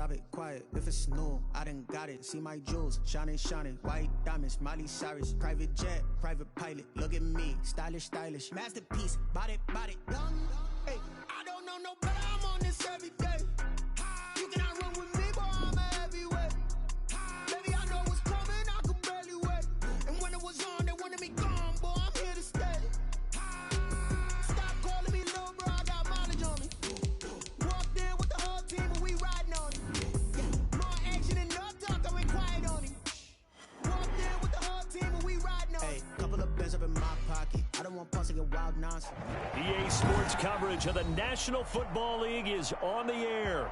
Stop it, quiet, if it's new, I done got it. See my jewels, shining, shining, white diamonds, Miley Cyrus, private jet, private pilot. Look at me, stylish, stylish, masterpiece, body, body, young. Hey, I don't know no better, I'm on this every day. You cannot run with me, boy, I'm a heavyweight. Baby, I know what's coming, I could barely wait. And when it was on, they wanted me gone, boy, I'm here to stay. Stop calling me little bro, I got mileage on me. Walked in with the whole team, and we riding on it. Yeah, more action and no talk, I went quiet on him. Walked in with the whole team, and we riding on it. Hey, couple of bins up in my pocket. I don't want pause to get wild nonsense. EA Sports coverage of the National Football League is on the air.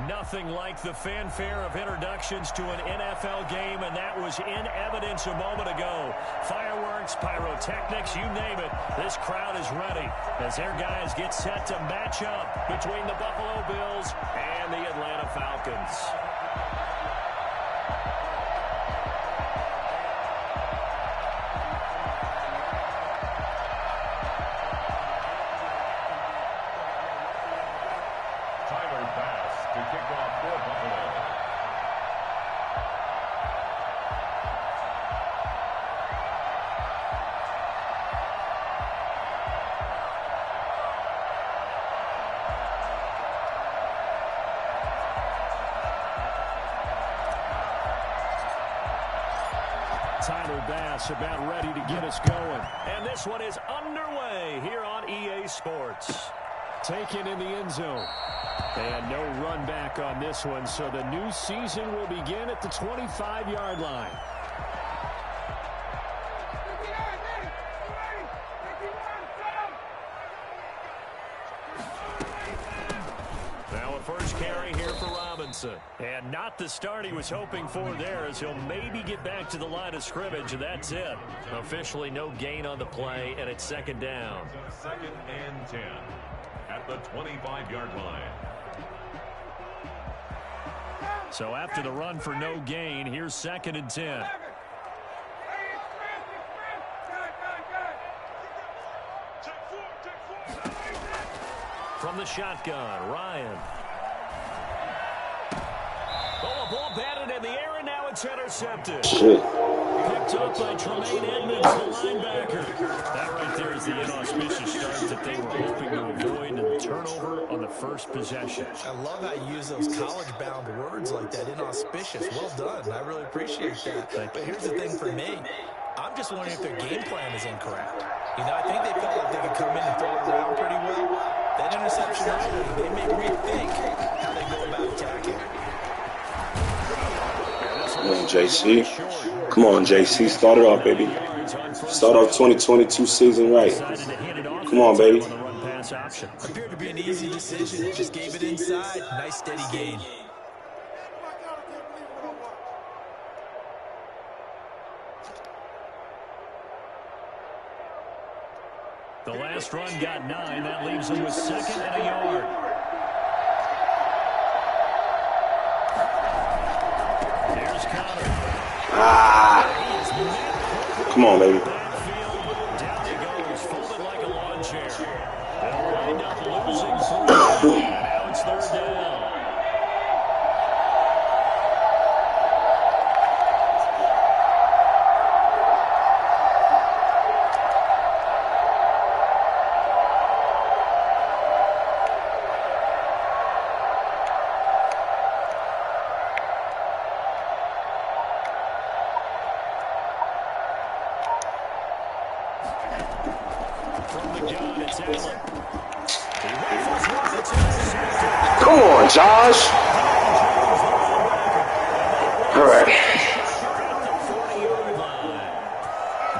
Nothing like the fanfare of introductions to an NFL game, and that was in evidence a moment ago. Fireworks, pyrotechnics, you name it. This crowd is ready as their guys get set to match up between the Buffalo Bills and the Atlanta Falcons. Tyler Bass about ready to get us going. And this one is underway here on EA Sports. Taken in the end zone. And no run back on this one, so the new season will begin at the 25-yard line. Now a first carry here for Robinson. And not the start he was hoping for there, as he'll maybe get back to the line of scrimmage, and that's it. Officially no gain on the play, and it's second down. Second and 10 at the 25-yard line. So after the run for no gain, here's second and 10. From the shotgun, Ryan. Oh, a ball batted in the air, and now it's intercepted. Picked up by Tremaine Edmonds, the linebacker. That right there is the inauspicious start that they were hoping to avoid, and the turnover on the first possession. I love how you use those college-bound words like that, inauspicious. Well done. I really appreciate that. But here's the thing for me. I'm just wondering if their game plan is incorrect. You know, I think they felt like they could come in and throw it around pretty well. That interception early, they may rethink how they go about attacking. Come on, JC. Come on, JC. Start it off, baby. Start off 2022 season right. Come on, baby. Appeared to be an easy decision. Just gave it inside. Nice steady gain. The last run got 9. That leaves him with second and a yard. Here's Connor. Come on, baby. Down he goes, folded like a lawn chair. They'll wind up losing 3. And now it's third down. Come on, Josh. All right.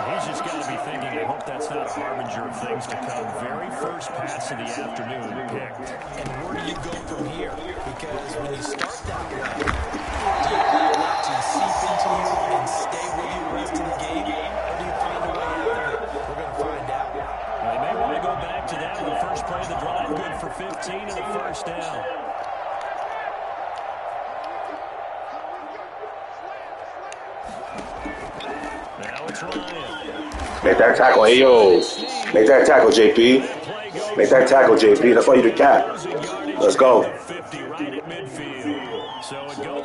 He's just got to be thinking, I hope that's not a harbinger of things to come. Very first pass of the afternoon picked. And where do you go from here? Because when you start that way, do you allow it to seep into you and stay with you the rest of the game? Or do you find a way out of it? We're going to find out. They may want to go back to that in the first play of the drive. Good for 15 and a first down. Now it's Ryan. Make that tackle. Hey, yo. Make that tackle, JP. Make that tackle, JP. That's why you the cat. Let's go. 50 right at midfield. So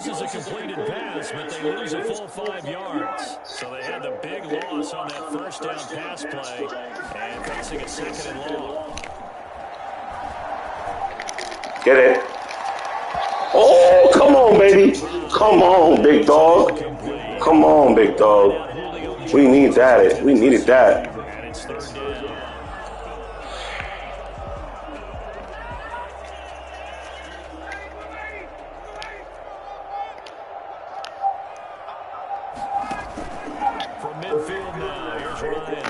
forces a completed pass, but they lose a full 5 yards. So they had the big loss on that first down pass play and facing a second and long. Get it. Oh, come on, baby. Come on, big dog. Come on, big dog. We need that. We needed that. And it's third down. From midfield now, here's Ryan.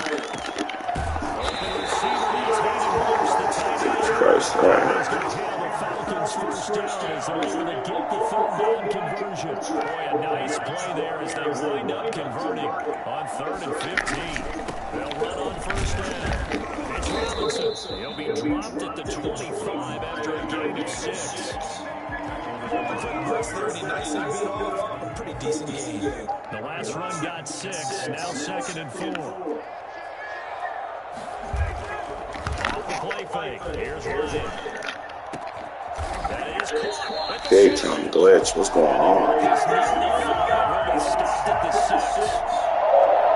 Open receiver, he's handing Bruce the tight end. Christ, all right. He's going to tail the Falcons first down as they're able to get the third down conversion. Boy, a nice play there as they wind up converting on 3rd and 15. They'll run on first down. It's Robinson. He'll be dropped at the 25 after a gain of 6. A pretty decent game. The last run got 6, now 2nd and 4. Off the play fake, here's Ryan. That is caught. Big time glitch. What's going on? He's stopped at the 6.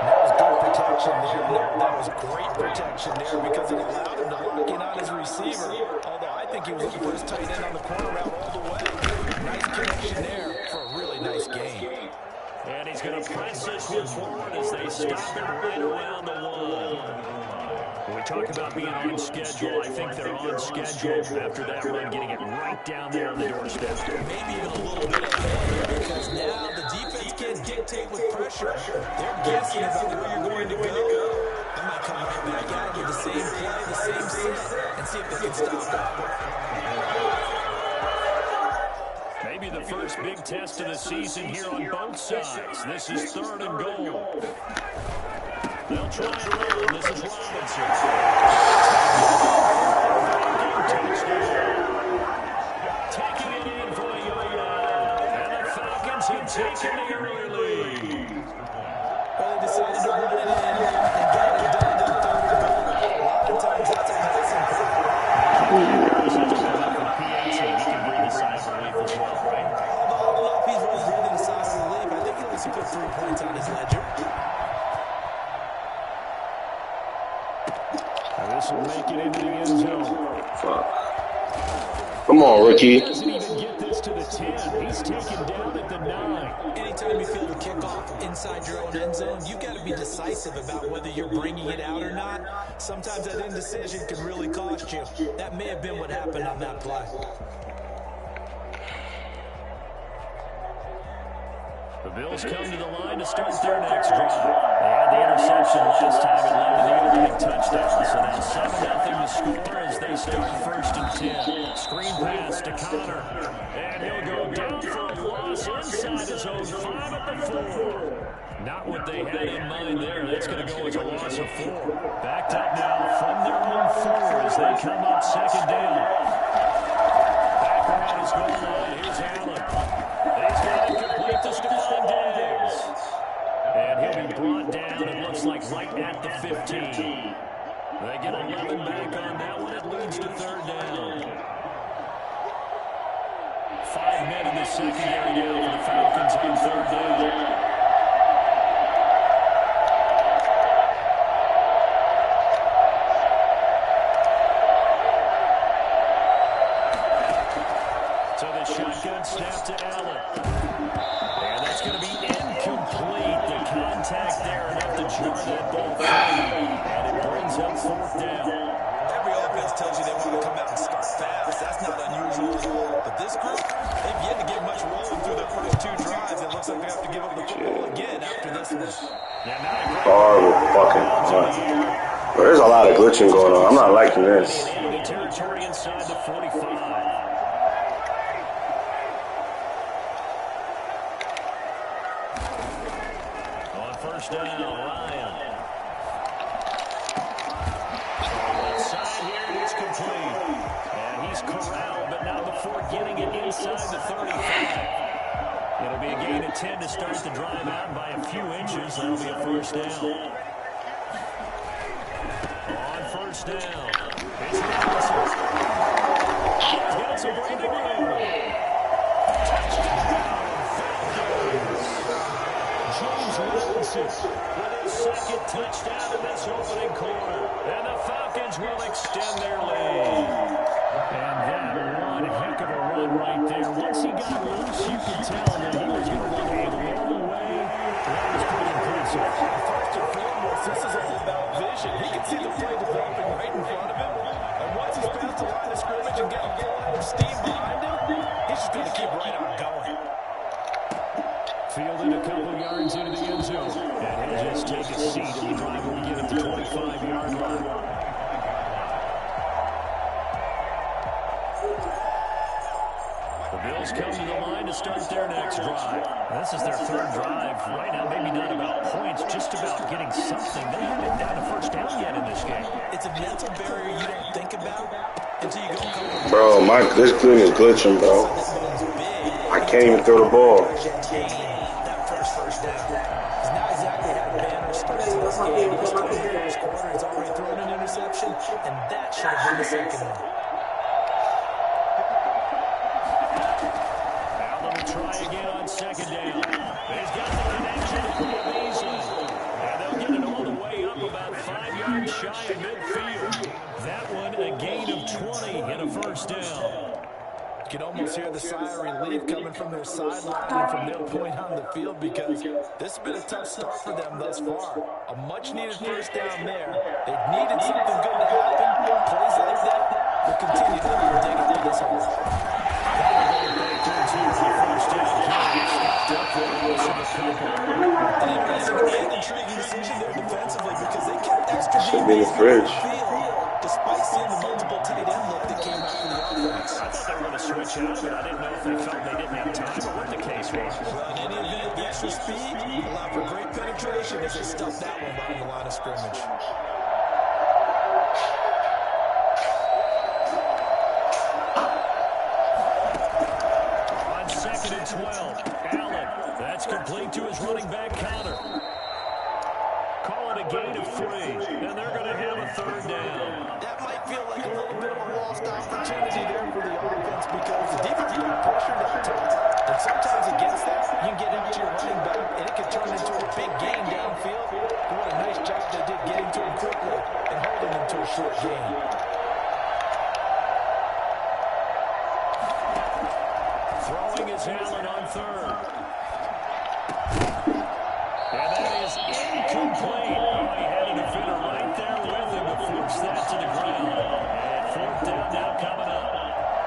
That was good protection there. That was great protection there because it allowed him to lock in on his receiver. Although I think he was looking for his tight end on the corner route all the way. Nice connection there for a really nice game. And he's going to press this one forward as they stop it right around the 1. When we talk about being on schedule, I think they're on schedule after that run, getting it right down there on the doorstep. Maybe even a little bit ahead because now the defense can't dictate with pressure. They're guessing about where you're going to go. I might come right back out with the same play, the same set, and see if they can stop it. Maybe the first big test of the season here on both sides. This is 3rd and goal. They'll try and run. This is Robinson. Taking it in for a yo-yo. And the Falcons have taken the early lead. Well, they decided to run it in and get it done in 3rd and goal. A lot of times that's a passing play. He can breathe a sigh of relief as well, right? Although if he's really breathing a sigh of relief, I think he needs to put 3 points on his ledger. This will make it into the end zone. Fuck. Come on, rookie. He doesn't even get this to the 10. He's taken down at the 9. Anytime you feel the kickoff inside your own end zone, you've got to be decisive about whether you're bringing it out or not. Sometimes that indecision can really cost you. That may have been what happened on that play. The Bills come to the line to start their next drive. They had the interception last time. It led to the opening touchdown. So now 7-0 to score as they start 1st and 10. Screen pass to Connor. And he'll go down for a loss inside his own 5 at the 4. Not what they had in mind there. That's going to go as a loss of 4. Backed up now from their own 4 as they come up 2nd down. Back around his goal line. Here's Allen. He's got it complete to Stephon Diggs. And he'll be brought down, it looks like, right at the 15. They get 11 back on that one. It leads to 3rd down. 5 men in the secondary now for the Falcons on 3rd down. So the shotgun snap to Allen. And that's going to be incomplete. The contact there enough to jar that ball free. And it brings up 4th down. Every offense tells you they want to come out and start fast. That's not unusual at all. But this group, they've yet to get much rolling through their first 2 drives. It looks like they have to give up the football again after this one. Horrible fucking fun. Well, there's a lot of glitching going on. I'm not liking this. Territory inside the 45. On 1st down, Ryan. Left side here, it is complete. And he's corralled, but not before getting it inside the 35. It'll be a gain of 10 to start the drive out by a few inches. That'll be a 1st down. On 1st down, it's Robinson. He's got some breathing room. Touchdown, extend their lead. And that one heck of a run right there. Once he got loose, you could tell that he was going to run a long way. That was pretty impressive. First and foremost, this is all about vision. He can see the play developing right in front of him. And once he's past the line of scrimmage and got a full line of steam behind him, he's just going to keep right on going. Fielded a couple yards into the end zone. And he'll just take a seat and the drive will begin at the 25-yard line. The Bills come to the line to start their next drive. This is their third drive right now, maybe not about points, just about getting something. They haven't gotten a first down yet in this game. It's a mental barrier you don't think about until you go. Bro, this thing is glitching, bro. I can't even throw the ball. That first down. He's not exactly had a banner start to this game. He's trying the first quarter. He's already thrown an interception, and that should have been the second one. Try again on second down. He's got the connection pretty easily. And they'll get it all the way up about 5 yards shy of midfield. That one a gain of 20 and a first down. You can almost hear the sigh of relief coming from their sideline and from their point on the field because this has been a tough start for them thus far. A much-needed first down there. They've needed something good to happen. Plays like that will continue to dig into this one. An intriguing decision there defensively because they kept extra DBs despite seeing the multiple tight end look that came out from the offense. I thought they were going to switch out, but I didn't know if they felt they didn't have time or what the case was. Well, in any event, the extra speed allowed for great penetration as they stuffed that one behind the line of scrimmage. On 2nd and 12, Allen. That's complete to his running back counter. Call it a gain of 3, and they're going to have a third down. That might feel like a little bit of a lost opportunity there for the offense because the defense got pressured up top. And sometimes against that, you can get out to your running back, and it can turn into a big gain downfield. But what a nice job they did getting to him quickly and holding him to a short gain. Throwing is Allen on 3rd. And that is incomplete. Oh, he had a defender right there with him to force that to the ground. And 4th down now coming up.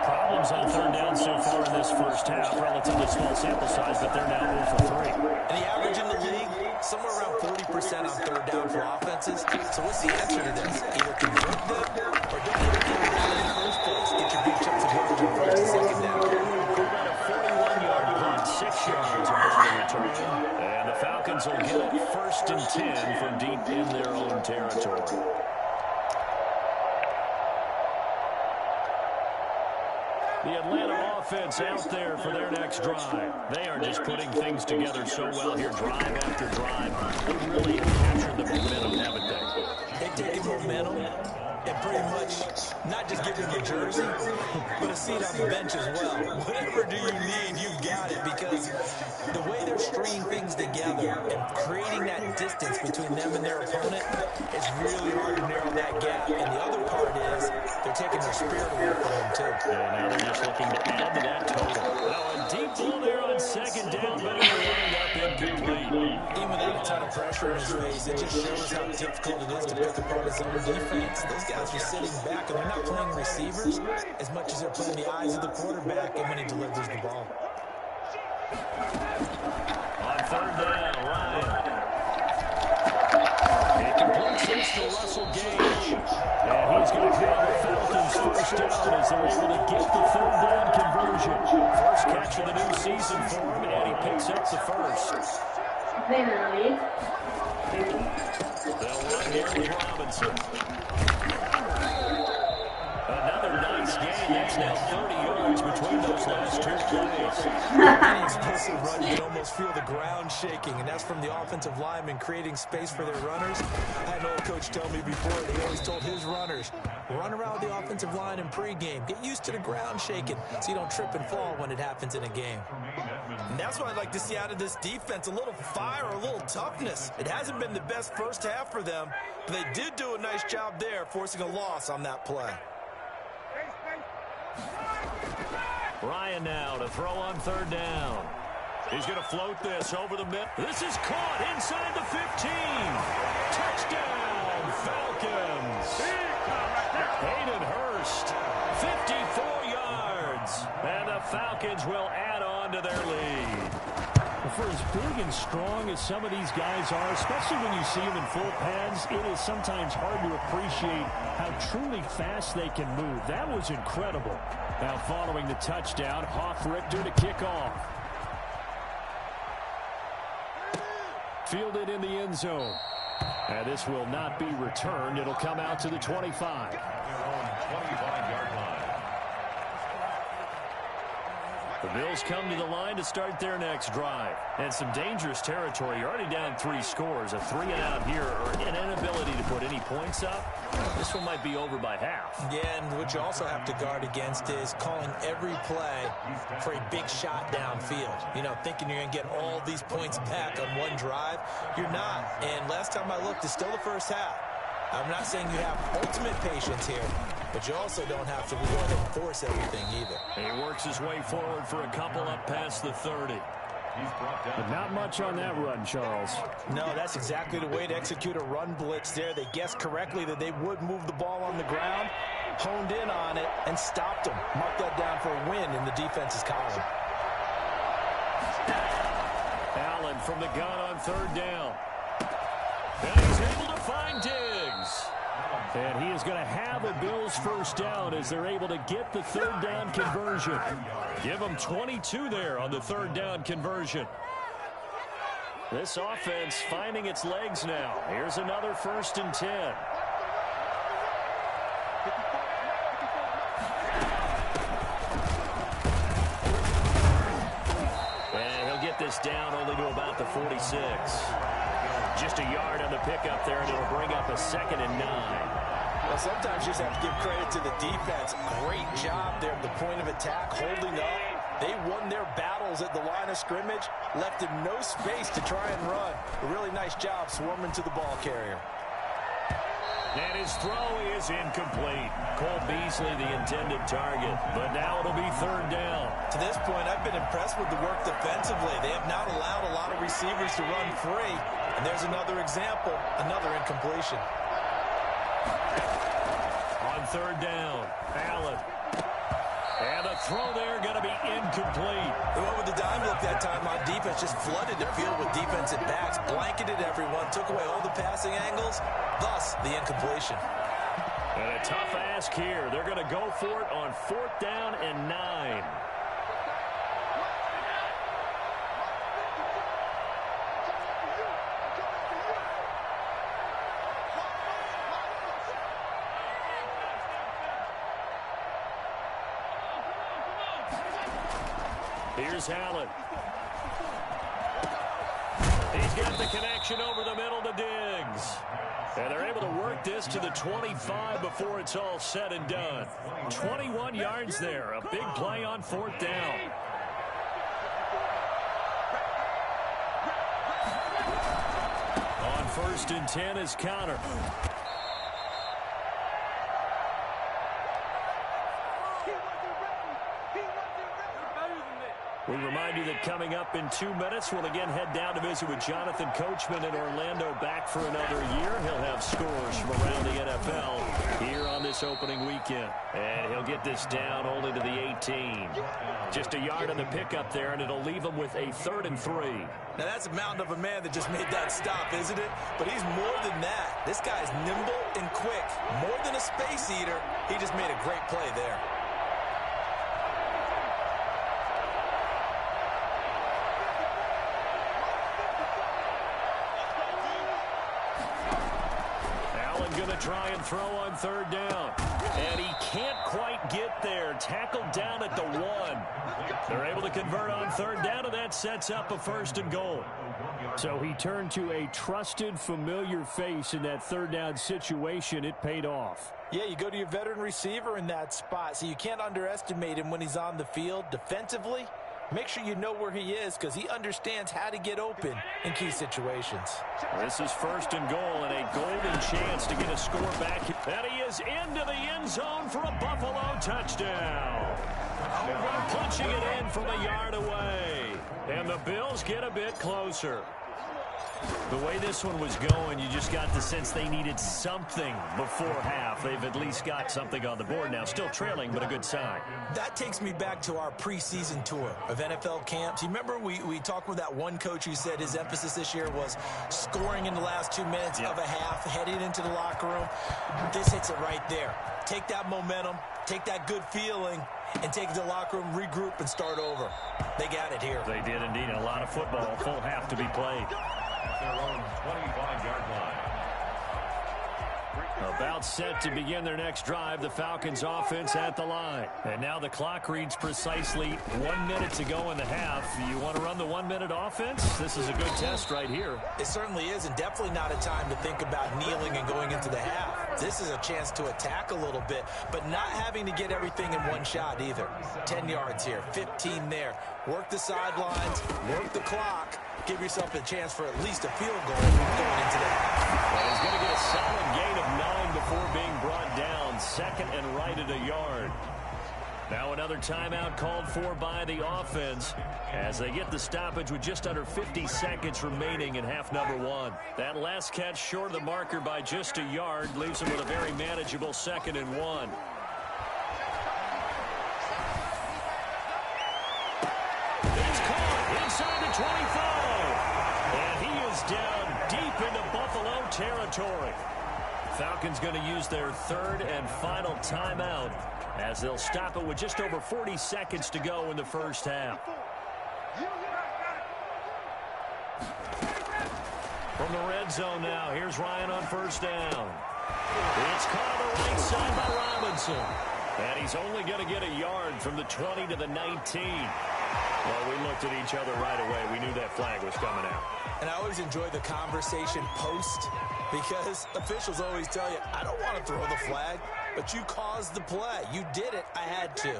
Problems on 3rd down so far in this first half. Relatively small sample size, but they're now 0 for 3. And the average in the league, somewhere around 40% on 3rd down for offenses. So what's the answer to this? Either convert them or don't even get it in the first place. Get your big chunks of yardage on 1st and 2nd down. About a 41-yard punt, 6 yards on the return. And the Falcons will get it 1st and 10 from deep in their own territory. The Atlanta offense out there for their next drive. They are just putting things together so well here, drive after drive. They really have captured the momentum, haven't they? They've taken momentum and pretty much not just giving them a jersey, but a seat on the bench as well. Whatever do you need, you've got it, because the way they're stringing things together and creating that distance between them and their opponent is really hard to narrow that gap. And the other part is they're taking their spirit away from them, too. Yeah, now they're just looking to add to that total. Now a deep ball there on 2nd down, but it'll wind up incomplete. Even without a ton of pressure in his face, it just shows how difficult it is to pick apart his own defense. Those guys are sitting back, and they're not playing receivers as much as they're playing the eyes of the quarterback and when he delivers the ball. On 3rd down, Ryan. It completes this to Russell Gage. And he's going to grab the Falcons' first down as they're able to get the 3rd down conversion. First catch of the new season for him, and he picks up the first. They'll run here with Robinson. Another nice gain. That's now 30 yards between those last 2 plays. Any explosive run, you can almost feel the ground shaking, and that's from the offensive linemen creating space for their runners. I had an old coach tell me before, he always told his runners, run around the offensive line in pregame. Get used to the ground shaking so you don't trip and fall when it happens in a game. And that's what I'd like to see out of this defense, a little fire, a little toughness. It hasn't been the best first half for them, but they did do a nice job there, forcing a loss on that play. Ryan now to throw on third down. He's going to float this over the middle. This is caught inside the 15. Touchdown, Falcons. Hayden Hurst, 54 yards. And the Falcons will add on to their lead. For as big and strong as some of these guys are, especially when you see them in full pads, it is sometimes hard to appreciate how truly fast they can move. That was incredible. Now following the touchdown, Hoff-Richter to kick off. Fielded in the end zone. And this will not be returned. It'll come out to the 25. 25-yard line. The Bills come to the line to start their next drive. And some dangerous territory. You're already down 3 scores. A 3-and-out here or an inability to put any points up. This one might be over by half. Yeah, and what you also have to guard against is calling every play for a big shot downfield. You know, thinking you're going to get all these points back on one drive. You're not. And last time I looked, it's still the first half. I'm not saying you have ultimate patience here, but you also don't have to go ahead and force everything either. He works his way forward for a couple up past the 30. But not much on that run, Charles. No, that's exactly the way to execute a run blitz there. They guessed correctly that they would move the ball on the ground, honed in on it, and stopped them. Mark that down for a win in the defense's column. Allen from the gun on third down. And he's able to find Diggs. And he is going to have a Bills first down as they're able to get the third down conversion. Give them 22 there on the third down conversion. This offense finding its legs now. Here's another 1st and 10. And he'll get this down only to about the 46. Just a yard on the pickup there, and it'll bring up a 2nd and 9. Well, sometimes you just have to give credit to the defense. Great job there at the point of attack, holding up. They won their battles at the line of scrimmage, left him no space to try and run. A really nice job swarming to the ball carrier. And his throw is incomplete. Cole Beasley, the intended target. But now it'll be third down. To this point, I've been impressed with the work defensively. They have not allowed a lot of receivers to run free. And there's another example, another incompletion. On third down, Allen. And a throw there going to be incomplete. They went with the dime look that time on defense, just flooded the field with defensive backs, blanketed everyone, took away all the passing angles, thus the incompletion. And a tough ask here. They're going to go for it on 4th down and 9. Here's Allen. He's got the connection over the middle to Diggs. And they're able to work this to the 25 before it's all said and done. 21 yards there. A big play on 4th down. On 1st and 10 is Connor. We remind you that coming up in 2 minutes, we'll again head down to visit with Jonathan Coachman in Orlando, back for another year. He'll have scores from around the NFL here on this opening weekend. And he'll get this down only to the 18. Just a yard on the pickup there, and it'll leave him with a 3rd and 3. Now that's a mountain of a man that just made that stop, isn't it? But he's more than that. This guy's nimble and quick. More than a space eater, he just made a great play there. Try and throw on 3rd down. And he can't quite get there. Tackled down at the 1. They're able to convert on 3rd down, and that sets up a 1st and goal. So he turned to a trusted, familiar face in that 3rd down situation. It paid off. Yeah, you go to your veteran receiver in that spot, so you can't underestimate him when he's on the field. Defensively, make sure you know where he is because he understands how to get open in key situations. This is 1st and goal and a golden chance to get a score back. And he is into the end zone for a Buffalo touchdown. Punching it in from a yard away. And the Bills get a bit closer. The way this one was going, you just got the sense they needed something before half. They've at least got something on the board now. Still trailing, but a good sign. That takes me back to our preseason tour of NFL camps. You remember we talked with that one coach who said his emphasis this year was scoring in the last 2 minutes of a half, heading into the locker room. This hits it right there. Take that momentum, take that good feeling, and take it to the locker room, regroup, and start over. They got it here. They did indeed. A lot of football, full half to be played. Their own 25-yard line. About set to begin their next drive, the Falcons offense at the line. And now the clock reads precisely 1 minute to go in the half. You want to run the 1 minute offense? This is a good test right here. It certainly is, and definitely not a time to think about kneeling and going into the half. This is a chance to attack a little bit, but not having to get everything in one shot either. 10 yards here, 15 there. Work the sidelines, work the clock. Give yourself a chance for at least a field goal going into the half. Well, he's going to get a solid gain of 9 before being brought down. 2nd and right at a yard. Now another timeout called for by the offense as they get the stoppage with just under 50 seconds remaining in half number 1. That last catch short of the marker by just a yard leaves them with a very manageable 2nd and 1. It's caught inside the 25. And he is down deep into Buffalo territory. Falcons going to use their 3rd and final timeout as they'll stop it with just over 40 seconds to go in the first half. From the red zone now, here's Ryan on 1st down. It's caught on the right side by Robinson. And he's only going to get a yard from the 20 to the 19. Well, we looked at each other right away. We knew that flag was coming out. And I always enjoy the conversation post because officials always tell you, I don't want to throw the flag, but you caused the play. You did it. I had to.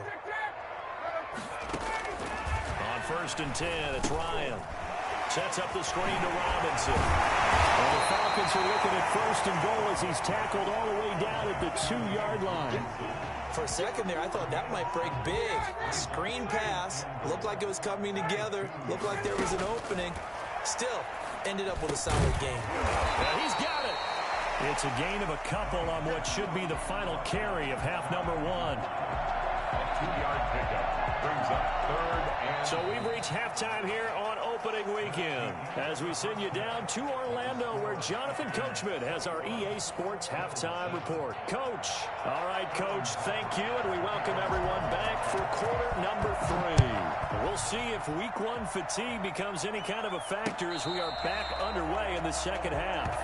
On 1st and 10, it's Ryan. Sets up the screen to Robinson. And the Falcons are looking at 1st and goal as he's tackled all the way down at the 2-yard line. For a second there, I thought that might break big. Screen pass. Looked like it was coming together. Looked like there was an opening. Still, ended up with a solid game. And he's got it. It's a gain of a couple on what should be the final carry of half number 1. A 2-yard pickup brings up 3rd and... So we've reached halftime here on opening weekend as we send you down to Orlando where Jonathan Coachman has our EA Sports halftime report. Coach. All right, Coach, thank you, and we welcome everyone back for quarter number 3. We'll see if week 1 fatigue becomes any kind of a factor as we are back underway in the second half.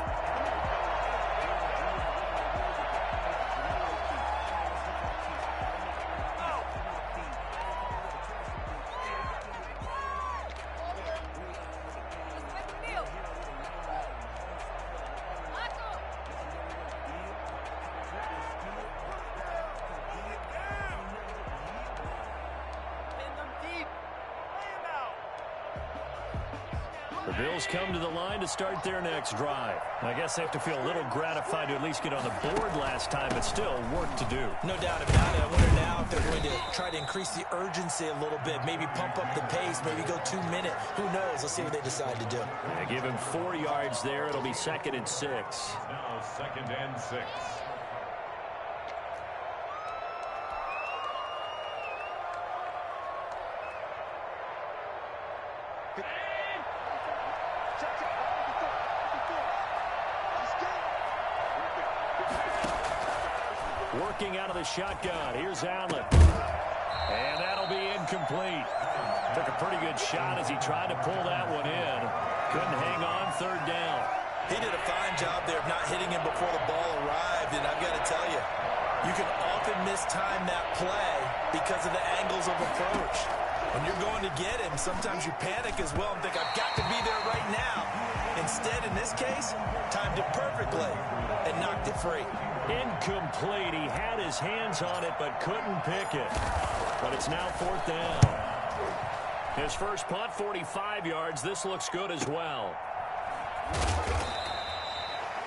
The Bills come to the line to start their next drive. I guess they have to feel a little gratified to at least get on the board last time, but still work to do. No doubt about it. I wonder now if they're going to try to increase the urgency a little bit, maybe pump up the pace, maybe go 2 minute. Who knows? Let's see what they decide to do. Yeah, give him 4 yards there. It'll be 2nd and 6. Now 2nd and 6. Working out of the shotgun. Here's Allen. And that'll be incomplete. Took a pretty good shot as he tried to pull that one in. Couldn't hang on 3rd down. He did a fine job there of not hitting him before the ball arrived. And I've got to tell you, you can often mistime that play because of the angles of approach. When you're going to get him, sometimes you panic as well and think, I've got to be there right now. Instead, in this case, timed it perfectly and knocked it free. Incomplete. He had his hands on it but couldn't pick it. But it's now 4th down. His first punt, 45 yards. This looks good as well.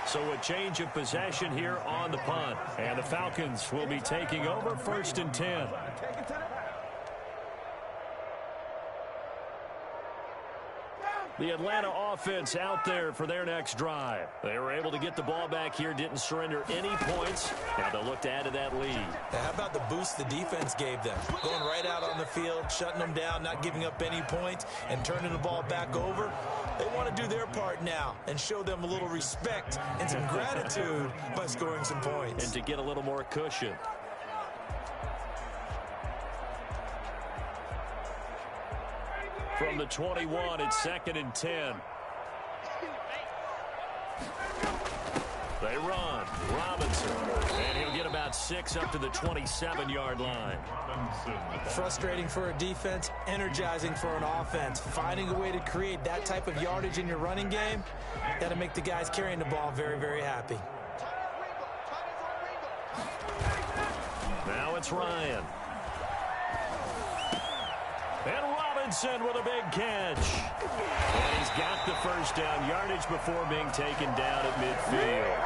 So a change of possession here on the punt. And the Falcons will be taking over 1st and 10. The Atlanta offense out there for their next drive. They were able to get the ball back here, didn't surrender any points. Now they'll look to add to that lead. Now, how about the boost the defense gave them? Going right out on the field, shutting them down, not giving up any points, and turning the ball back over. They want to do their part now and show them a little respect and some gratitude by scoring some points. And to get a little more cushion. From the 21, it's 2nd and 10. They run. Robinson. And he'll get about 6 up to the 27-yard line. Frustrating for a defense, energizing for an offense. Finding a way to create that type of yardage in your running game, that'll make the guys carrying the ball very, very happy. Now it's Ryan. And Robinson with a big catch. And he's got the first down yardage before being taken down at midfield.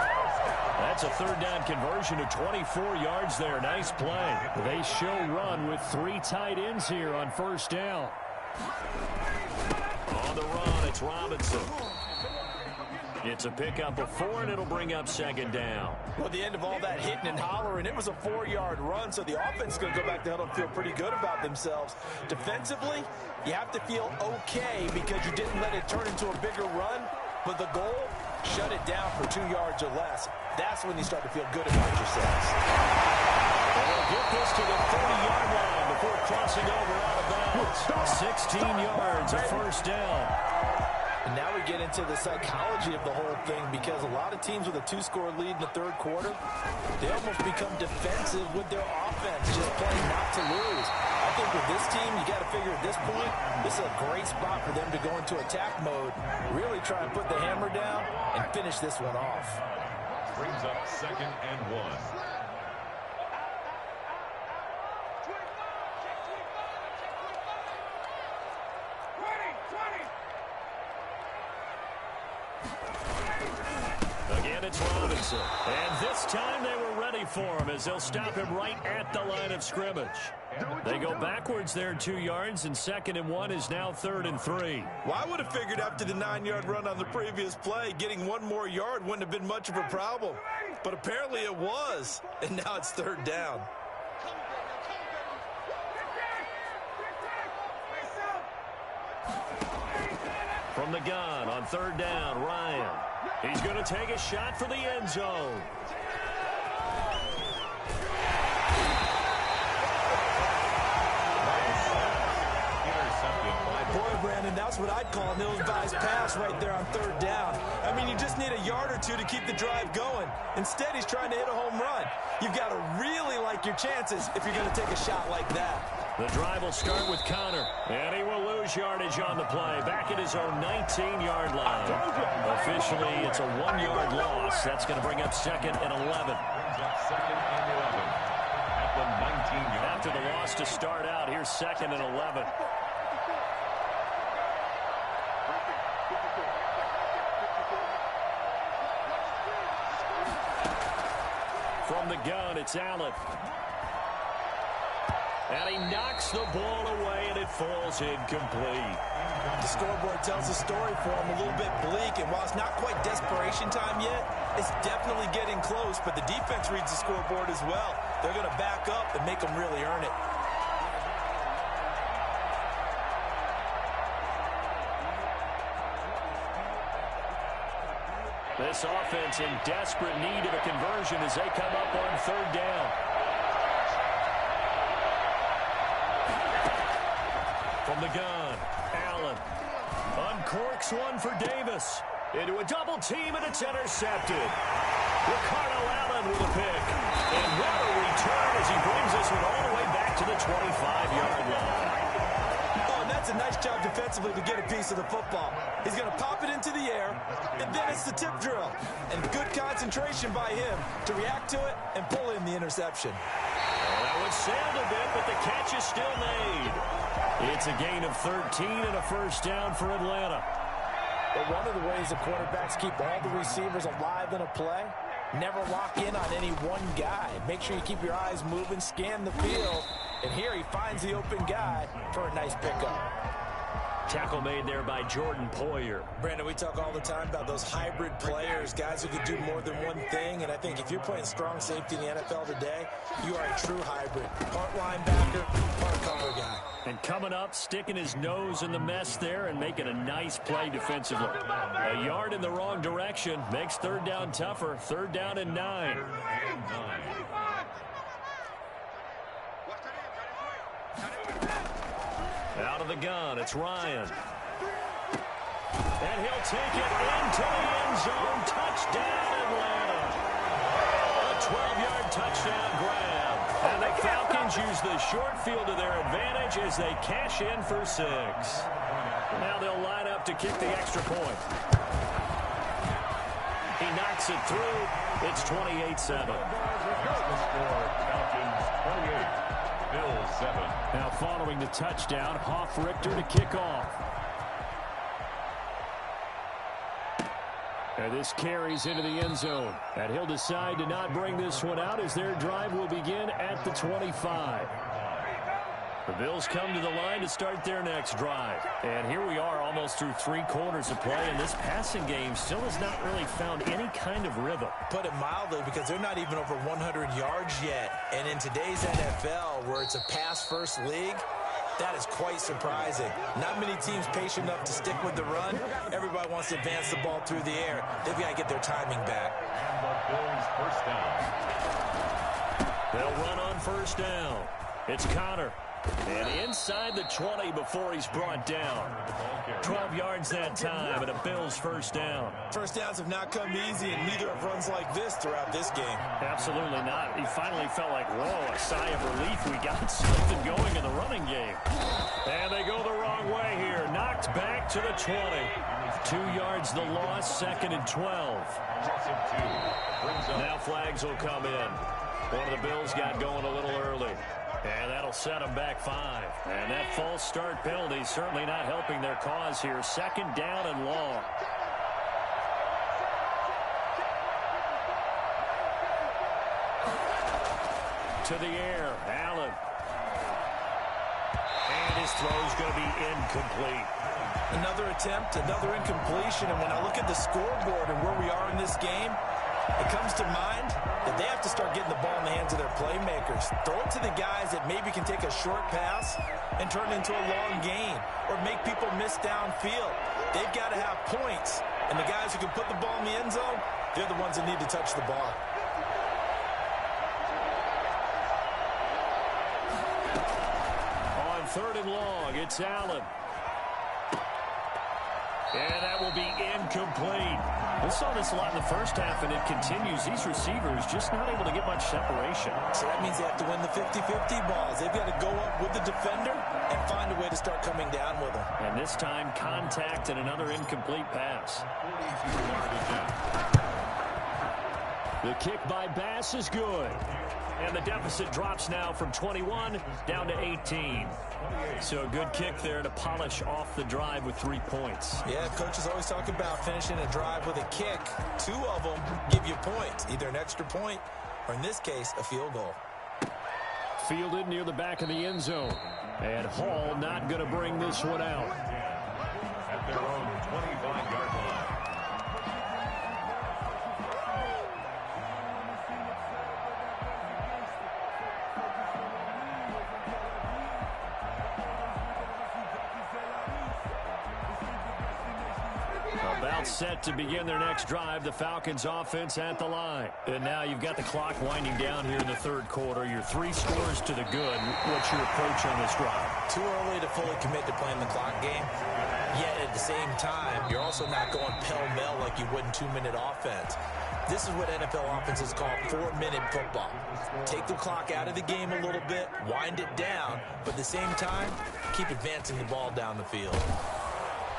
That's a 3rd down conversion to 24 yards there. Nice play. They show run with 3 tight ends here on 1st down. On the run, it's Robinson. It's a pickup of 4, and it'll bring up 2nd down. Well, at the end of all that hitting and hollering, it was a 4-yard run, so the offense is going to go back to huddle and feel pretty good about themselves. Defensively, you have to feel okay because you didn't let it turn into a bigger run, but the goal, shut it down for 2 yards or less. That's when you start to feel good about yourselves. They'll get this to the 40-yard line before crossing over out of bounds. 16 yards, a 1st down. And now we get into the psychology of the whole thing because a lot of teams with a 2-score lead in the 3rd quarter, they almost become defensive with their offense, just playing not to lose. I think with this team, you got to figure at this point, this is a great spot for them to go into attack mode, really try and put the hammer down and finish this one off. Brings up 2nd and 1. It's Robinson. And this time they were ready for him as they'll stop him right at the line of scrimmage. They go backwards there 2 yards, and 2nd and 1 is now 3rd and 3. Well, I would have figured after the 9-yard run on the previous play, getting 1 more yard wouldn't have been much of a problem. But apparently it was, and now it's 3rd down. From the gun on 3rd down, Ryan. He's going to take a shot for the end zone. Boy, Brandon, that's what I'd call an ill-advised pass right there on 3rd down. I mean, you just need a yard or 2 to keep the drive going. Instead, he's trying to hit a home run. You've got to really like your chances if you're going to take a shot like that. The drive will start with Connor, and he will lose yardage on the play. Back at his own 19-yard line. Officially, it's a 1-yard loss. That's going to bring up 2nd and 11. After the loss to start out, here's 2nd and 11. From the gun, it's Allen. And he knocks the ball away, and it falls incomplete. The scoreboard tells the story for him a little bit bleak, and while it's not quite desperation time yet, it's definitely getting close, but the defense reads the scoreboard as well. They're going to back up and make them really earn it. This offense in desperate need of a conversion as they come up on 3rd down. From the gun, Allen uncorks one for Davis. Into a double team, and it's intercepted. Ricardo Allen with a pick. And what a return as he brings this one all the way back to the 25-yard line. Oh, and that's a nice job defensively to get a piece of the football. He's going to pop it into the air, and then it's the tip drill. And good concentration by him to react to it and pull in the interception. Well, that one sailed a bit, but the catch is still made. It's a gain of 13 and a first down for Atlanta. But one of the ways the quarterbacks keep all the receivers alive in a play, never lock in on any one guy. Make sure you keep your eyes moving, scan the field, and here he finds the open guy for a nice pickup. Tackle made there by Jordan Poyer. Brandon, we talk all the time about those hybrid players, guys who can do more than one thing, and I think if you're playing strong safety in the NFL today, you are a true hybrid. Part linebacker, part cover guy. And coming up, sticking his nose in the mess there and making a nice play defensively. A yard in the wrong direction makes third down tougher. Third down and 9. Out of the gun, it's Ryan. And he'll take it into the end zone. Touchdown, Atlanta. A 12-yard touchdown grab. And the Falcons use the short field to their advantage as they cash in for 6. Now they'll line up to kick the extra point. He knocks it through. It's 28-7. Falcons 28. Bills 7. Now following the touchdown, Richter to kick off. And this carries into the end zone. And he'll decide to not bring this one out as their drive will begin at the 25. The Bills come to the line to start their next drive. And here we are almost through 3 quarters of play, and this passing game still has not really found any kind of rhythm. Put it mildly, because they're not even over 100 yards yet. And in today's NFL, where it's a pass-first league, that is quite surprising. Not many teams patient enough to stick with the run. Everybody wants to advance the ball through the air. They've got to get their timing back. Bills first down. They'll run on first down. It's Connor. And inside the 20 before he's brought down. 12 yards that time and a Bills first down. First downs have not come easy, and neither have runs like this throughout this game. Absolutely not. He finally felt like, whoa, a sigh of relief. We got something going in the running game. And they go the wrong way here. Knocked back to the 20. 2 yards the loss, 2nd and 12. Now flags will come in. One of the Bills got going a little early. And that'll set them back 5. And that false start penalty certainly not helping their cause here. 2nd down and long. To the air, Allen. And his throw's going to be incomplete. Another attempt, another incompletion. And when I look at the scoreboard and where we are in this game, it comes to mind that they have to start getting the ball in the hands of their playmakers. Throw it to the guys that maybe can take a short pass and turn it into a long gain or make people miss downfield. They've got to have points. And the guys who can put the ball in the end zone, they're the ones that need to touch the ball. On 3rd and long, it's Allen. And that will be incomplete. We saw this a lot in the first half, and it continues. These receivers just not able to get much separation. So that means they have to win the 50-50 balls. They've got to go up with the defender and find a way to start coming down with them. And this time, contact and another incomplete pass. The kick by Bass is good. And the deficit drops now from 21 down to 18. So a good kick there to polish off the drive with 3 points. Yeah, coaches always talk about finishing a drive with a kick. 2 of them give you points, either an extra point or, in this case, a field goal. Fielded near the back of the end zone. And Hall not going to bring this one out. At their own 25-yard line. About set to begin their next drive, the Falcons offense at the line. And now you've got the clock winding down here in the 3rd quarter. Your 3 scores to the good. What's your approach on this drive? Too early to fully commit to playing the clock game. Yet at the same time, you're also not going pell-mell like you would in 2-minute offense. This is what NFL offenses call 4-minute football. Take the clock out of the game a little bit, wind it down, but at the same time, keep advancing the ball down the field.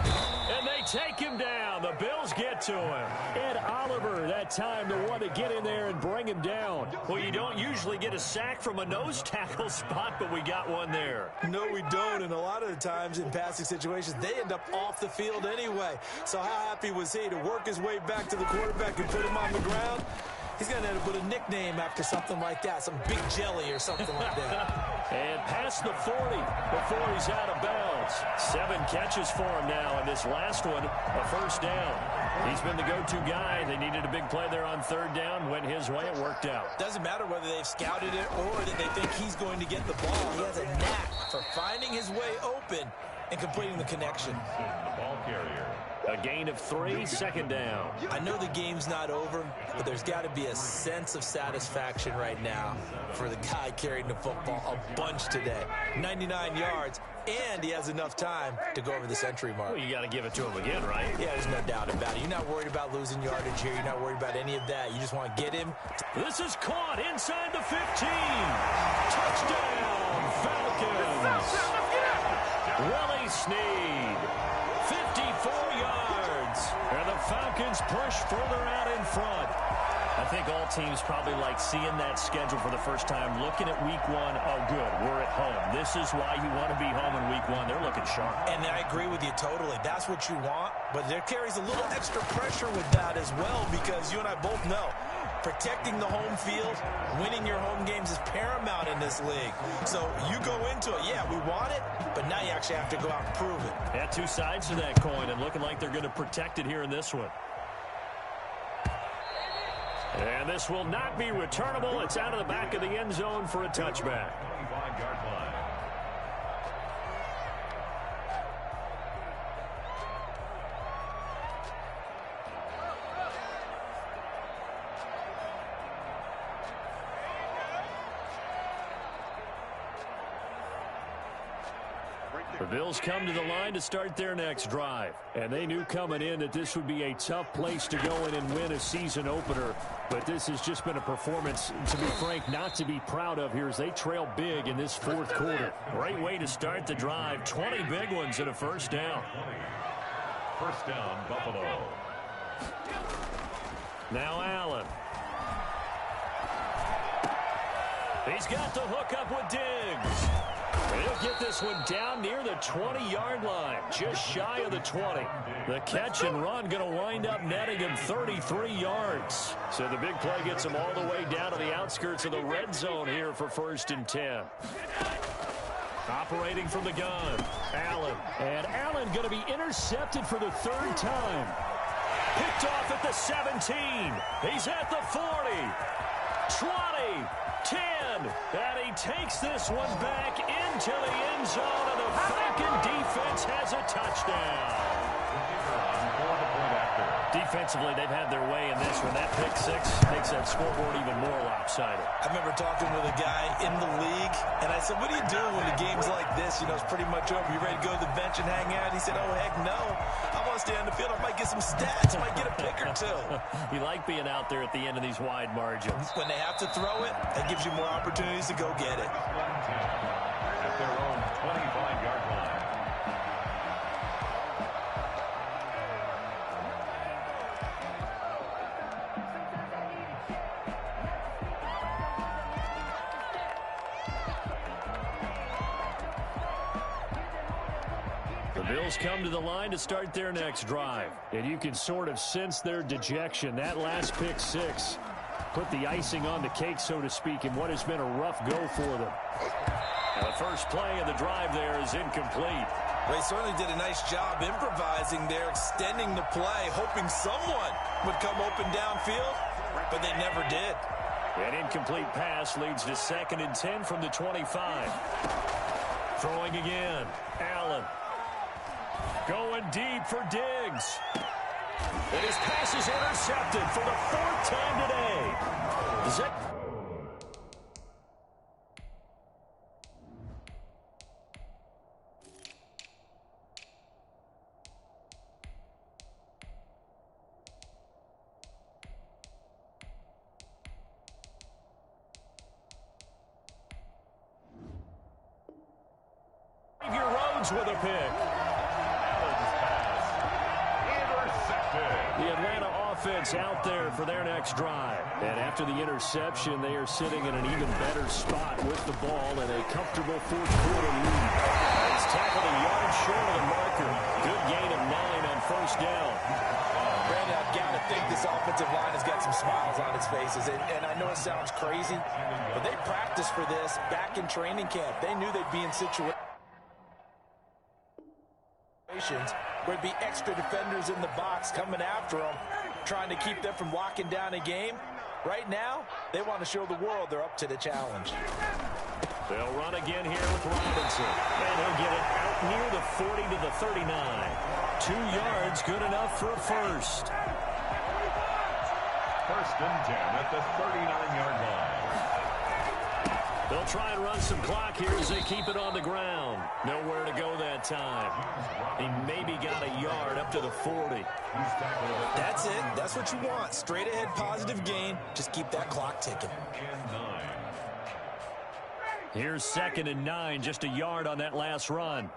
And they take him down. The Bills get to him. Ed Oliver, that time, the one to get in there and bring him down. Well, you don't usually get a sack from a nose tackle spot, but we got one there. No, we don't, and a lot of the times in passing situations, they end up off the field anyway. So how happy was he to work his way back to the quarterback and put him on the ground? He's going to end up with a nickname after something like that, some Big Jelly or something like that. And past the 40 before he's out of bounds. 7 catches for him now, and this last one, a first down. He's been the go-to guy. They needed a big play there on third down. Went his way. It worked out. Doesn't matter whether they've scouted it or that they think he's going to get the ball. He has a knack for finding his way open and completing the connection. The ball carrier. A gain of 3, second down. I know the game's not over, but there's got to be a sense of satisfaction right now for the guy carrying the football a bunch today. 99 yards, and he has enough time to go over the century mark. Well, you got to give it to him again, right? Yeah, there's no doubt about it. You're not worried about losing yardage here. You're not worried about any of that. You just want to get him. This is caught inside the 15. Touchdown, Falcons. Willie Snead, 54 yards. And the Falcons push further out in front. I think all teams probably like seeing that schedule for the first time, looking at week 1. Oh, good, we're at home. This is why you want to be home in week 1. They're looking sharp. And I agree with you totally. That's what you want, but there carries a little extra pressure with that as well, because you and I both know protecting the home field, winning your home games is paramount in this league. So you go into it, yeah, we want it, but now you actually have to go out and prove it. Yeah, 2 sides to that coin, and looking like they're going to protect it here in this one. And this will not be returnable. It's out of the back of the end zone for a touchback. 25-yard line. The Bills come to the line to start their next drive. And they knew coming in that this would be a tough place to go in and win a season opener. But this has just been a performance, to be frank, not to be proud of here as they trail big in this fourth quarter. Great way to start the drive. 20 big ones and a first down. First down, Buffalo. Now Allen. He's got the hook up with Diggs. He'll get this one down near the 20-yard line, just shy of the 20. The catch and run going to wind up netting him 33 yards. So the big play gets him all the way down to the outskirts of the red zone here for 1st and 10. Operating from the gun, Allen. And Allen going to be intercepted for the 3rd time. Picked off at the 17. He's at the 40. 20. 10, and he takes this one back into the end zone, and the Falcon defense has a touchdown. Defensively, they've had their way in this one. That pick 6 makes that scoreboard even more lopsided. I remember talking with a guy in the league, and I said, what do you do when the game's like this? You know, it's pretty much over. You ready to go to the bench and hang out? He said, oh, heck no. I want to stay on the field. I might get some stats. I might get a pick or 2. You like being out there at the end of these wide margins. When they have to throw it, that gives you more opportunities to go get it. At their own 25-yard line. The Bills come to the line to start their next drive. And you can sort of sense their dejection. That last pick 6 put the icing on the cake, so to speak, in what has been a rough go for them. Now the first play of the drive there is incomplete. They certainly did a nice job improvising there, extending the play, hoping someone would come open downfield, but they never did. An incomplete pass leads to 2nd and 10 from the 25. Throwing again. Allen. Going deep for Diggs. And his pass is intercepted for the 4th time today. Xavier Rhodes with a pick. The Atlanta offense out there for their next drive. And after the interception, they are sitting in an even better spot with the ball and a comfortable fourth-quarter lead. He's tackled a yard short of the marker. Good gain of 9 on first down. Brandon, I've got to think this offensive line has got some smiles on its faces. And I know it sounds crazy, but they practiced for this back in training camp. They knew they'd be in situations where there'd be extra defenders in the box coming after them, trying to keep them from locking down a game. Right now, they want to show the world they're up to the challenge. They'll run again here with Robinson. And he'll get it out near the 40 to the 39. 2 yards, good enough for a first. First and 10 at the 39-yard line. They'll try and run some clock here as they keep it on the ground. Nowhere to go that time. He maybe got a yard up to the 40. That's it. That's what you want. Straight ahead positive gain. Just keep that clock ticking. Here's 2nd and 9, just a yard on that last run.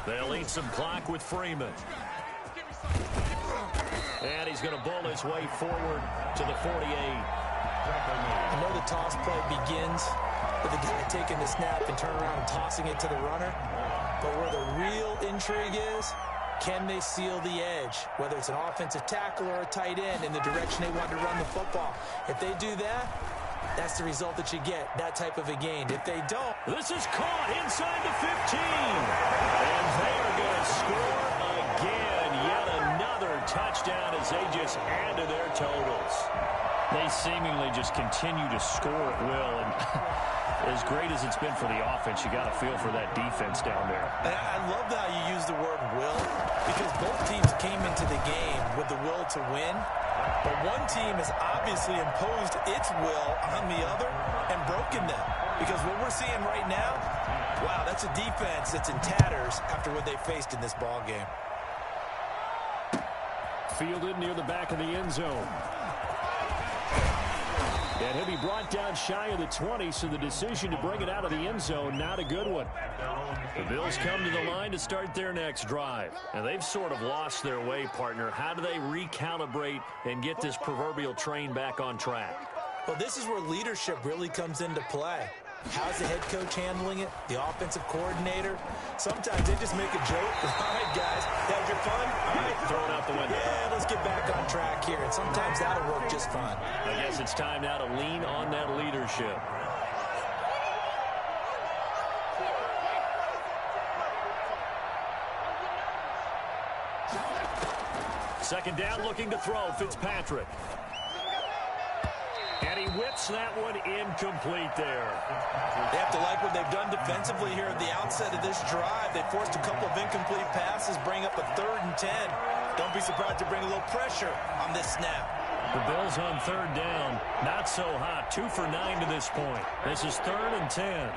They'll eat some clock with Freeman. And he's going to bull his way forward to the 48. I know the toss play begins with the guy taking the snap and turning around and tossing it to the runner. But where the real intrigue is, can they seal the edge? Whether it's an offensive tackle or a tight end in the direction they want to run the football. If they do that, that's the result that you get, that type of a gain. If they don't... This is caught inside the 15. And they are going to score again. Yet another touchdown as they just add to their totals. They seemingly just continue to score at will. And as great as it's been for the offense, you got to feel for that defense down there. And I love how you use the word will, because both teams came into the game with the will to win. But one team has obviously imposed its will on the other and broken them. Because what we're seeing right now, wow, that's a defense that's in tatters after what they faced in this ball game. Fielded near the back of the end zone. And he'll be brought down shy of the 20, so the decision to bring it out of the end zone, not a good one. The Bills come to the line to start their next drive. And they've sort of lost their way, partner. How do they recalibrate and get this proverbial train back on track? Well, this is where leadership really comes into play. How's the head coach handling it? The offensive coordinator? Sometimes they just make a joke. All right, guys, had your fun? All right, throw it out the window. Yeah, let's get back on track here. And sometimes that'll work just fine. I guess it's time now to lean on that leadership. Second down, looking to throw, Fitzpatrick. And he whips that one incomplete there. They have to like what they've done defensively here at the outset of this drive. They forced a couple of incomplete passes, bring up a 3rd and 10. Don't be surprised to bring a little pressure on this snap. The Bills on 3rd down. Not so hot. 2 for 9 to this point. This is 3rd and 10.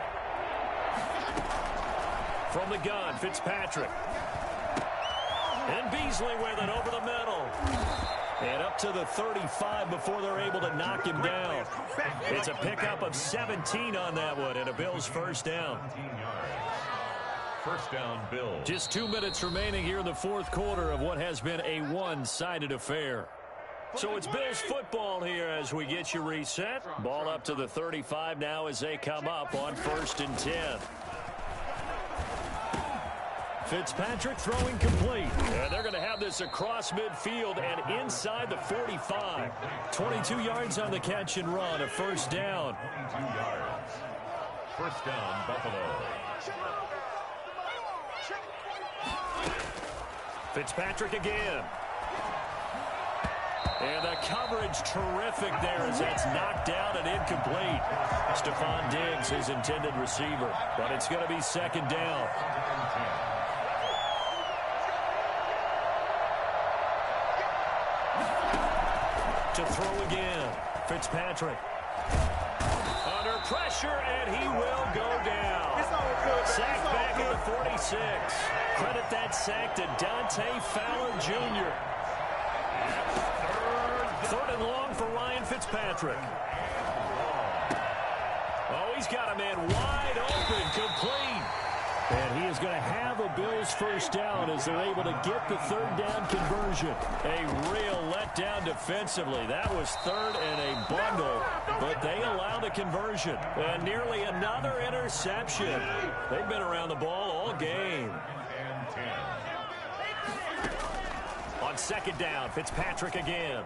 From the gun, Fitzpatrick. And Beasley with it over the middle. And up to the 35 before they're able to knock him down. It's a pickup of 17 on that one and a Bills first down. First down, Bills. Just 2 minutes remaining here in the 4th quarter of what has been a one-sided affair. So it's Bills football here as we get you reset. Ball up to the 35 now as they come up on 1st and 10. Fitzpatrick throwing complete. And they're going to have this across midfield and inside the 45. 22 yards on the catch and run, a first down. 22 yards. First down, Buffalo. Fitzpatrick again. And the coverage terrific there as that's knocked down and incomplete. Stephon Diggs, his intended receiver. But it's going to be 2nd down. To throw again. Fitzpatrick. Under pressure, and he will go down. Sacked back at the 46. Credit that sack to Dante Fowler Jr. 3rd and long for Ryan Fitzpatrick. Oh, he's got a man wide open, complete. And he is going to have a Bills first down as they're able to get the third down conversion. A real letdown defensively. That was third and a bundle, but they allow the conversion. And nearly another interception. They've been around the ball all game. On second down, Fitzpatrick again.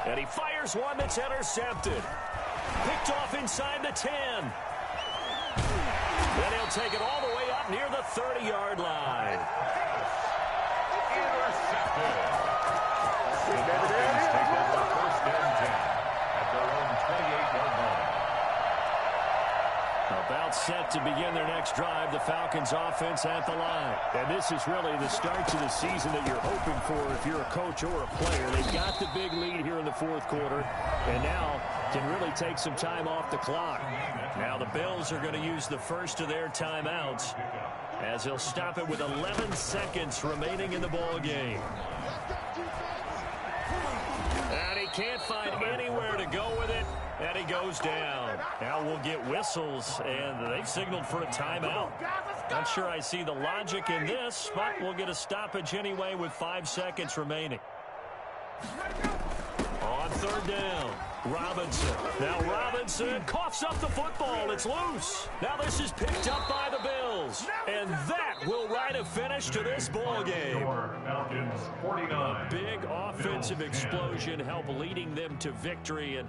And he fires one that's intercepted. Picked off inside the 10. Then he'll take it all the way up near the 30-yard line. Intercepted. The Falcons take over first and 10 at their own 28-yard line. About set to begin their next drive, the Falcons offense at the line. And this is really the start to the season that you're hoping for if you're a coach or a player. They've got the big lead here in the fourth quarter, and now can really take some time off the clock. Now the Bills are going to use the first of their timeouts as they'll stop it with 11 seconds remaining in the ball game. And he can't find anywhere to go with it, and he goes down. Now we'll get whistles, and they've signaled for a timeout. Not sure I see the logic in this, but we'll get a stoppage anyway with 5 seconds remaining. On third down, Robinson. Now Robinson coughs up the football. It's loose. Now this is picked up by the Bills. And that will write a finish to this ball game. Falcons 49. A big offensive explosion helped leading them to victory. And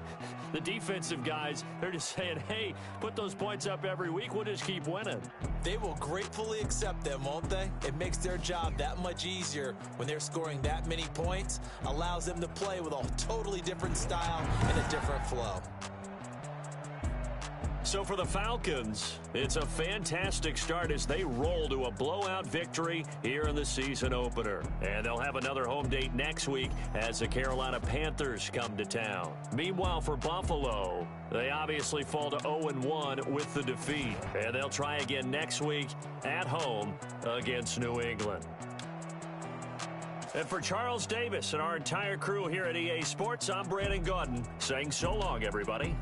the defensive guys, they're just saying, hey, put those points up every week. We'll just keep winning. They will gratefully accept them, won't they? It makes their job that much easier when they're scoring that many points. Allows them to play with a totally different style and a different flow. So for the Falcons, it's a fantastic start as they roll to a blowout victory here in the season opener. And they'll have another home date next week as the Carolina Panthers come to town. Meanwhile, for Buffalo, they obviously fall to 0-1 with the defeat. And they'll try again next week at home against New England. And for Charles Davis and our entire crew here at EA Sports, I'm Brandon Gaudin saying so long, everybody.